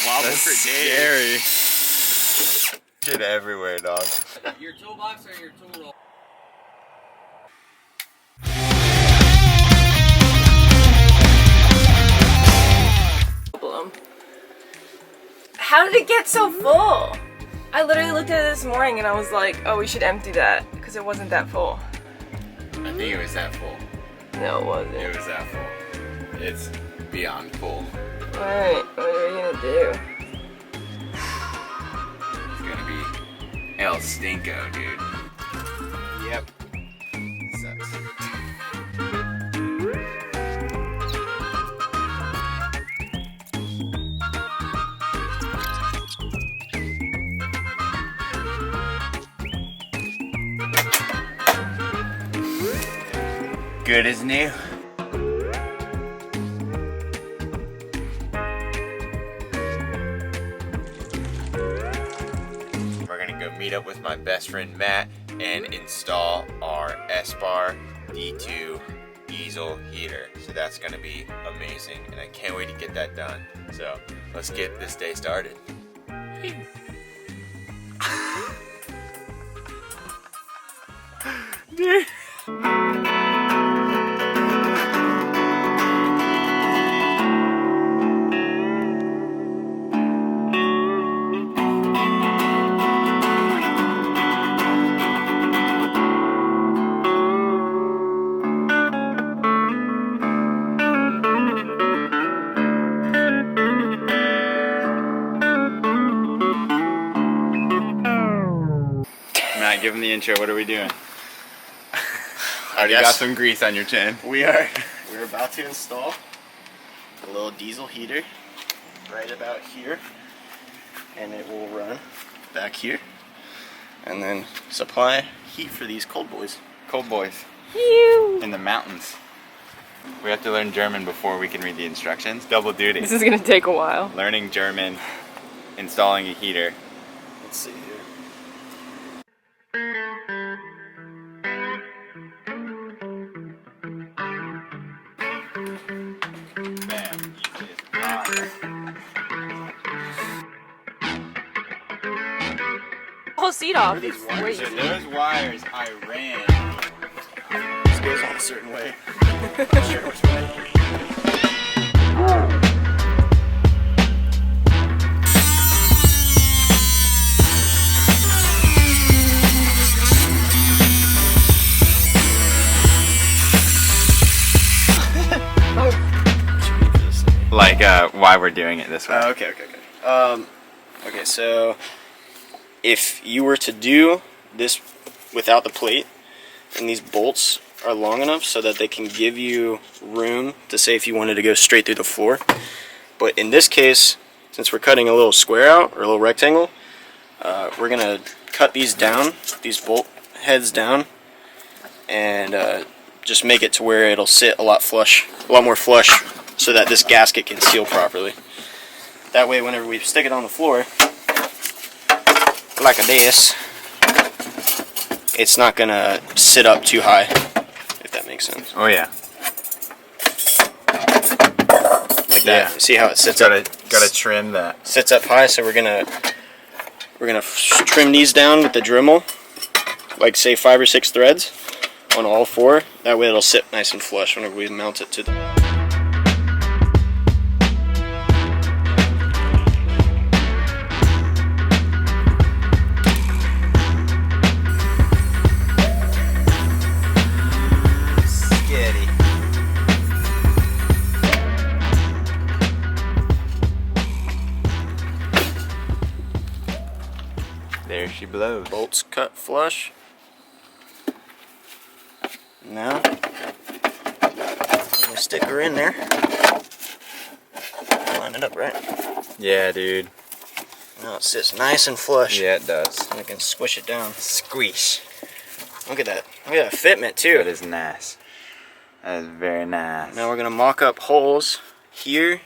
wobble for days. Scary. Shit everywhere, dog. Your toolbox or your tool roll? How did it get so full? I literally looked at it this morning and I was like, oh, we should empty that because it wasn't that full. I think it was that full. No, it wasn't. It was that full. It's beyond full. Alright, what are we gonna do? It's gonna be El Stinko, dude. Yep. Sucks. Good as new. We're gonna go meet up with my best friend Matt and install our S-Bar D2 diesel heater. So that's gonna be amazing and I can't wait to get that done. So let's get this day started. Dude. Matt, give him the intro. What are we doing? Already got some grease on your chin. We're about to install a little diesel heater right about here, and it will run back here and then supply heat for these cold boys. Cold boys. In the mountains. We have to learn German before we can read the instructions. Double duty. This is gonna take a while. Learning German, installing a heater. Let's see here. Bam. You just got it. Whole seat off. these It's wires? way So easier. those wires I ran. This goes on a certain way. Not sure which way. Like why we're doing it this way. Okay. Okay, so if you were to do this without the plate, and these bolts are long enough so that they can give you room to say if you wanted to go straight through the floor. But in this case, since we're cutting a little square out, or a little rectangle, we're going to cut these down, these bolt heads down, and just make it to where it'll sit a lot more flush, so that this gasket can seal properly. That way, whenever we stick it on the floor, like this, it's not gonna sit up too high, if that makes sense. Oh yeah. Like that. Yeah. See how it sits Gotta up? gotta trim that. Sits up high, so we're gonna trim these down with the Dremel, like say 5 or 6 threads on all 4. That way it'll sit nice and flush whenever we mount it to the. There she blows. Bolts cut flush. Now, I'm gonna stick her in there. Line it up right. Yeah, dude. Now it sits nice and flush. Yeah, it does. And I can squish it down. Squish. Look at that. Look at that fitment too. That is nice. That is very nice. Now we're gonna mock up holes here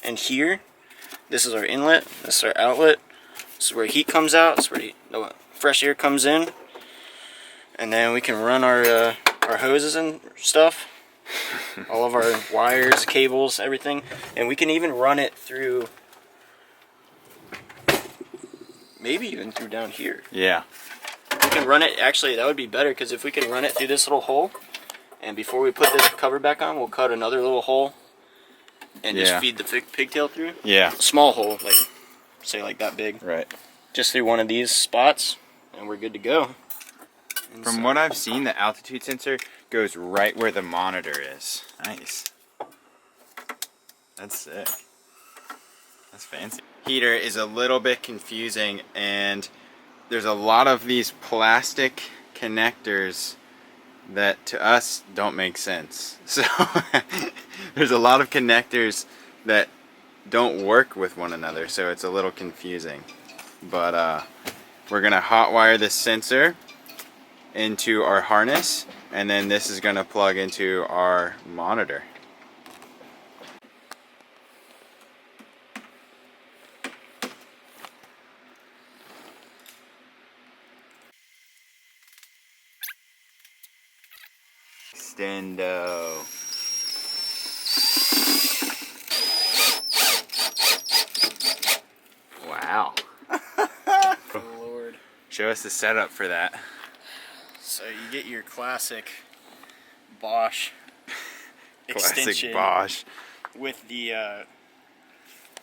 and here. This is our inlet. This is our outlet. This is where heat comes out. This is where the fresh air comes in. And then we can run our hoses and stuff. All of our wires, cables, everything. And we can even run it through maybe even through down here. Yeah. We can run it, actually that would be better, because if we can run it through this little hole, and before we put this cover back on, we'll cut another little hole and just feed the pigtail through. Yeah. A small hole, like, say like that big. Right. Just through one of these spots, and we're good to go. And From what I've seen, the altitude sensor goes right where the monitor is. Nice. That's sick. That's fancy. Heater is a little bit confusing, and there's a lot of these plastic connectors that to us don't make sense. So there's a lot of connectors that don't work with one another, so it's a little confusing. But we're gonna hot wire this sensor into our harness, and then this is gonna plug into our monitor. Extendo. Wow. Oh, Lord. Show us the setup for that. So you get your classic Bosch Classic extension Bosch. with the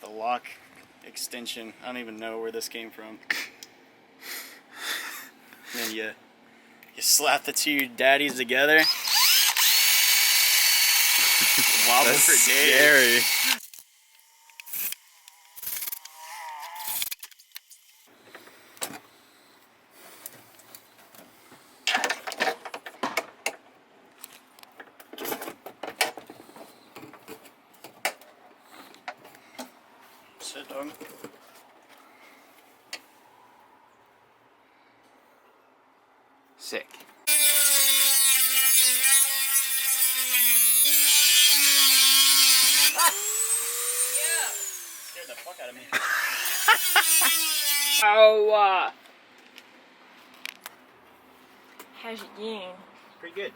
lock extension. I don't even know where this came from. And then you slap the two daddies together. Wobble That's for days. scary. Sit, dog. Sick. Scared the fuck out of me. Oh, how's it going? Pretty good.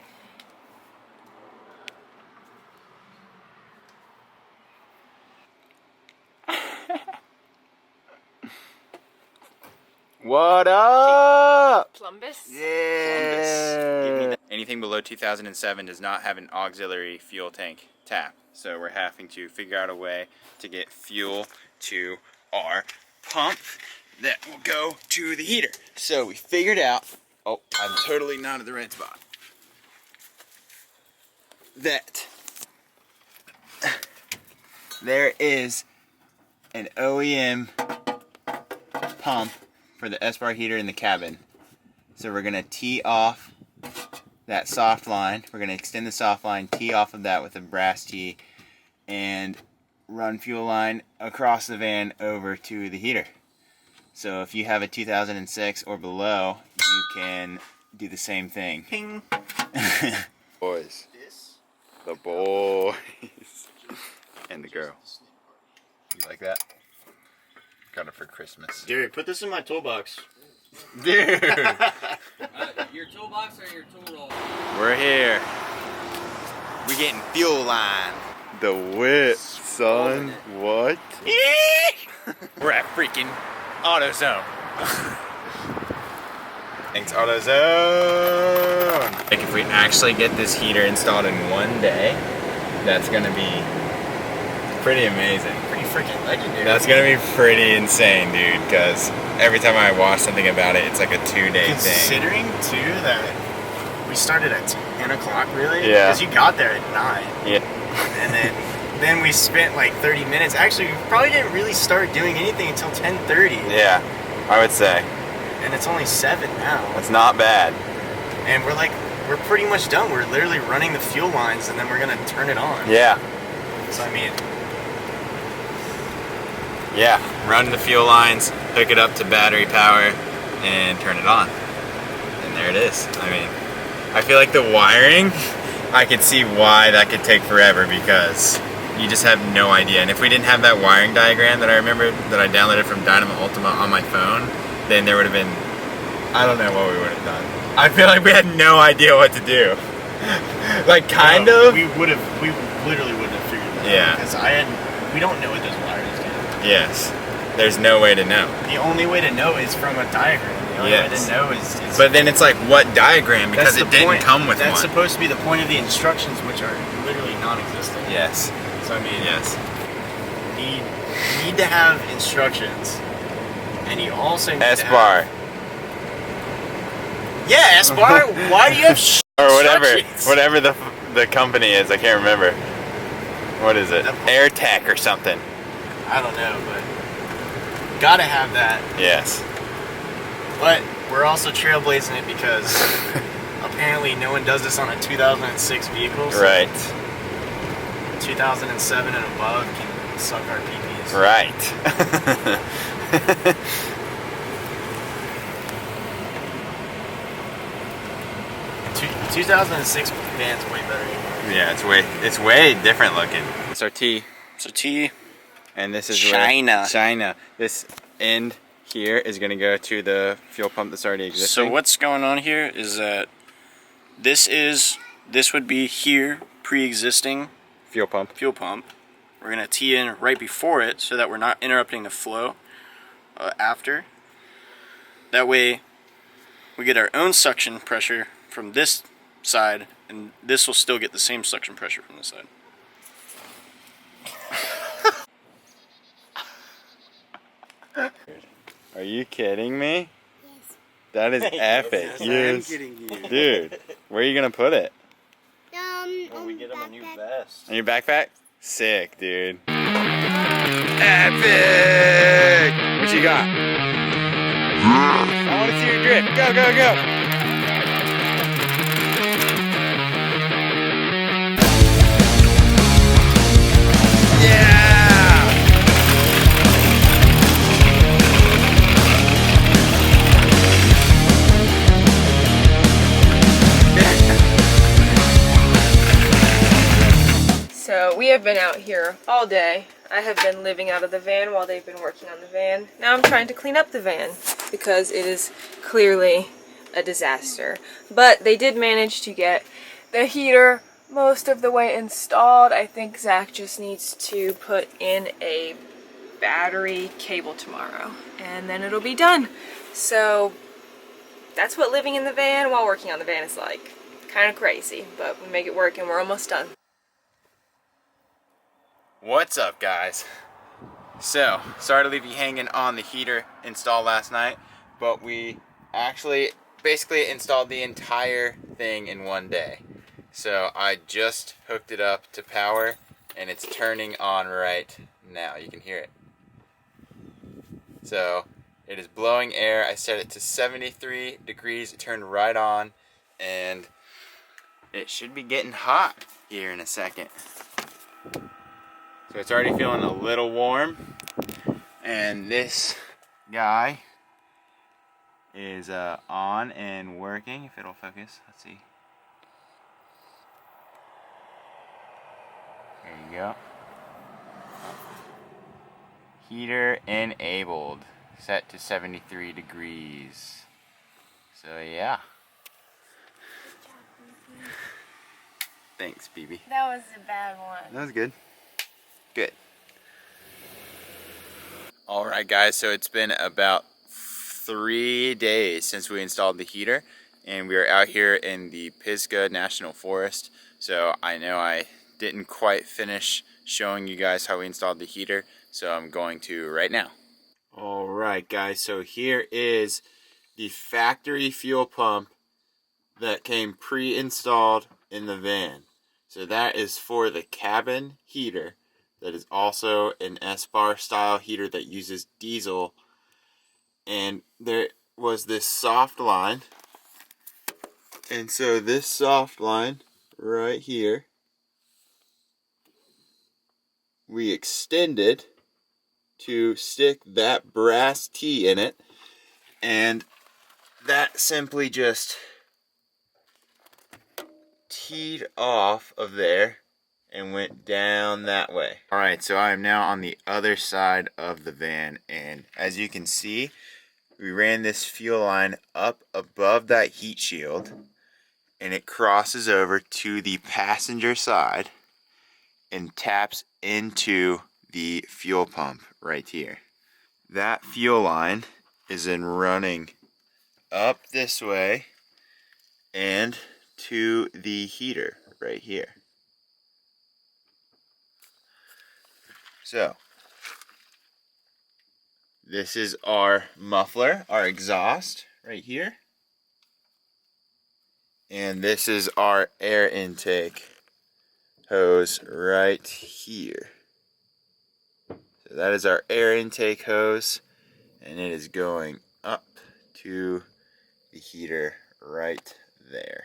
What up? Plumbus? Yeah. Anything below 2007 does not have an auxiliary fuel tank tap. So we're having to figure out a way to get fuel to our pump that will go to the heater. So we figured out, oh, I'm totally not at the right spot, that there is an OEM pump for the S-bar heater in the cabin. So we're gonna tee off that soft line. We're gonna extend the soft line, tee off of that with a brass tee, and run fuel line across the van over to the heater. So if you have a 2006 or below, you can do the same thing. Ping. Boys. The boys. And the girl. You like that? Got it for Christmas. Derek, put this in my toolbox. Dude! Your toolbox or your tool roll? We're here. We getting fuel line. The whip, son. What? We're at freaking AutoZone. Thanks, AutoZone. Like if we actually get this heater installed in one day, that's gonna be pretty amazing. Pretty freaking legendary. That's gonna be pretty insane, dude, because every time I watch something about it, it's like a 2-day thing. Considering too that we started at 10 o'clock, really? Yeah. Because you got there at 9. Yeah. And then we spent like 30 minutes. Actually, we probably didn't really start doing anything until 10:30. Yeah, I would say. And it's only 7 now. That's not bad. And we're pretty much done. We're literally running the fuel lines and then we're gonna turn it on. Yeah. So I mean, Yeah, run the fuel lines, hook it up to battery power, and turn it on. And there it is. I mean, I feel like the wiring, I could see why that could take forever because you just have no idea. And if we didn't have that wiring diagram that I remember that I downloaded from Dynamo Ultima on my phone, then there would have been, I don't know what we would have done. I feel like we had no idea what to do. Like kind of. We literally wouldn't have figured that out. Yeah. Because we don't know what those wires do. Yes. there's no way to know. The only way to know is from a diagram. The only way to know is But then it's like, what diagram? Because it didn't come with That's one. supposed to be the point of the instructions, which are literally non-existent. Yes. So I mean, Yes. you need to have instructions, and you also need S-bar. Yeah, S-bar. Why do you have Or whatever. instructions? Whatever the company is. I can't remember. What is it? AirTech or something. I don't know, but gotta have that. Yes. But we're also trailblazing it because apparently no one does this on a 2006 vehicle. So Right. 2007 and above can suck our PPs. Right. 2006 van's way better. Yeah, it's way different looking. It's our T. So T. And this is China. China. This end here is going to go to the fuel pump that's already existing. So what's going on here is that this would be here pre-existing Fuel pump. We're gonna tee in right before it so that we're not interrupting the flow after. That way we get our own suction pressure from this side, and this will still get the same suction pressure from this side. Are you kidding me? Yes. That is epic. Yes, I'm kidding you. Dude, where are you going to put it? When we get them a new vest. In your backpack? Sick, dude. Epic! What you got? I want to see your drift. Go, go, go! Yeah! So we have been out here all day. I have been living out of the van while they've been working on the van. Now I'm trying to clean up the van because it is clearly a disaster. But they did manage to get the heater most of the way installed. I think Zach just needs to put in a battery cable tomorrow and then it'll be done. So that's what living in the van while working on the van is like. Kind of crazy, but we make it work and we're almost done. What's up, guys? So, sorry to leave you hanging on the heater install last night, but we actually basically installed the entire thing in one day. So I just hooked it up to power and it's turning on right now. You can hear it. So it is blowing air. I set it to 73 degrees. It turned right on and it should be getting hot here in a second. So it's already feeling a little warm, and this guy is on and working, if it'll focus. Let's see. There you go. Heater enabled, set to 73 degrees. So yeah. Thanks, BB. That was a bad one. That was good. Good. Alright guys, so it's been about 3 days since we installed the heater and we are out here in the Pisgah National Forest. So I know I didn't quite finish showing you guys how we installed the heater, so I'm going to right now. Alright guys, so here is the factory fuel pump that came pre-installed in the van. So that is for the cabin heater. That is also an S-bar style heater that uses diesel. And there was this soft line. And so this soft line right here, we extended to stick that brass T in it. And that simply just teed off of there and went down that way. Alright, so I am now on the other side of the van, and as you can see, we ran this fuel line up above that heat shield and it crosses over to the passenger side and taps into the fuel pump right here. that fuel line is then running up this way and to the heater right here. So this is our muffler, our exhaust right here. And this is our air intake hose right here. So that is our air intake hose, and it is going up to the heater right there.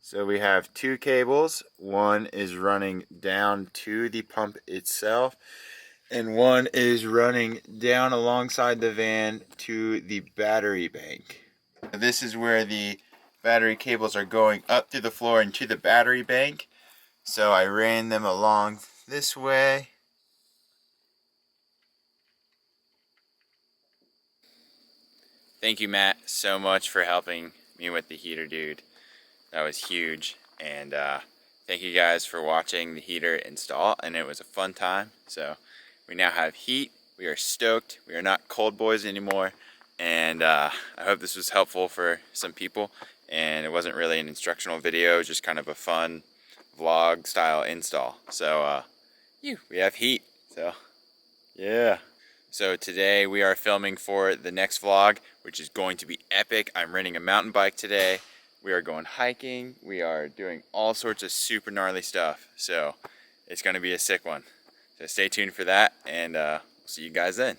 So we have two cables. One is running down to the pump itself, and one is running down alongside the van to the battery bank. This is where the battery cables are going up through the floor into the battery bank. So I ran them along this way. Thank you, Matt, so much for helping me with the heater, dude. That was huge. And thank you guys for watching the heater install, and it was a fun time. So we now have heat. We are stoked. We are not cold boys anymore. And I hope this was helpful for some people. And it wasn't really an instructional video, just kind of a fun vlog style install. So we have heat. So yeah. So today we are filming for the next vlog, which is going to be epic. I'm renting a mountain bike today. We are going hiking. We are doing all sorts of super gnarly stuff. So it's going to be a sick one. So stay tuned for that, and we'll see you guys then.